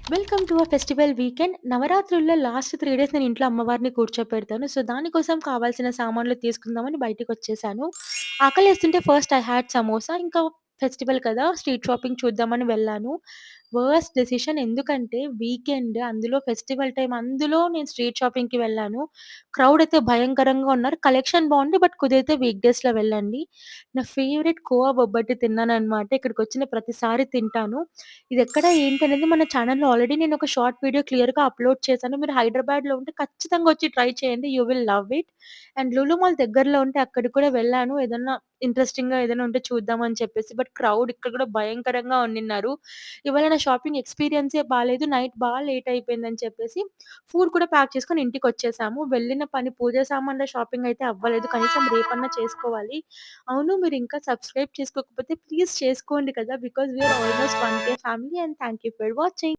Welcome to festival weekend. నవరాత్రుల్లో last 3 days నేను ఇంట్లో అమ్మవారిని కూర్చోపెడతాను. సో, దానికోసం కావాల్సిన సామాన్లు తీసుకుందామని బయటికొచ్చేసాను. ఆకలేస్తుంటే ఫస్ట్ ఐ హాడ్ సమోసా. ఇంకా ఫెస్టివల్ కదా! స్ట్రీట్ షాపింగ్ చూద్దామని వెళ్ళాను. వర్స్ట్ డెసిషన్ ఎందుకంటే వీకెండ్ అందులో ఫెస్టివల్ టైమ్ అందులో నేను స్ట్రీట్ షాపింగ్‌కి వెళ్ళాను. క్రౌడ్ అయితే భయంకరంగా ఉన్నారు. కలెక్షన్ బావుంది. బట్ కుదిరితే వీక్ డేస్‌లో వెళ్ళండి. నా ఫేవరెట్ కోవా బొబ్బట్టు తిన్నాననమాట. ఇక్కడికొచ్చిన ప్రతిసారి తింటాను. ఇదెక్కడ ఏంటనేది మన ఛానెల్‌లో ఆల్రెడీ నేనొక షార్ట్ వీడియో క్లియర్‌గా అప్‌లోడ్ చేశాను. మీరు హైదరాబాద్‌లో ఉంటే ఖచ్చితంగా వచ్చి ట్రై చేయండి. You will love it. And Lulu mall దగ్గరలో ఉంటే అక్కడికి కూడా వెళ్ళాను. ఏదన్నా ఇంట్రెస్టింగ్‌గా ఏదైనా ఉంటే చూద్దాం అని చెప్పేసి. బట్ క్రౌడ్ ఇక్కడ కూడా భయంకరంగా ఉండిన్నారు. ఇవాళ నా షాపింగ్ ఎక్స్‌పీరియన్సే బాలేదు. నైట్ లేట్ అయిపోయిందని చెప్పేసి ఫుడ్ కూడా ప్యాక్ చేసుకొని ఇంటికొచ్చేసాము. వెళ్ళిన పని పూజ సామాన్ల షాపింగ్ అయితే అవ్వలేదు. కనీసం రేపన్నా చేసుకోవాలి. అవును. మీరింకా సబ్స్క్రైబ్ చేసుకోకపోతే ప్లీజ్ చేసుకోండి కదా! Because we are almost 1,000 family and thank you for watching.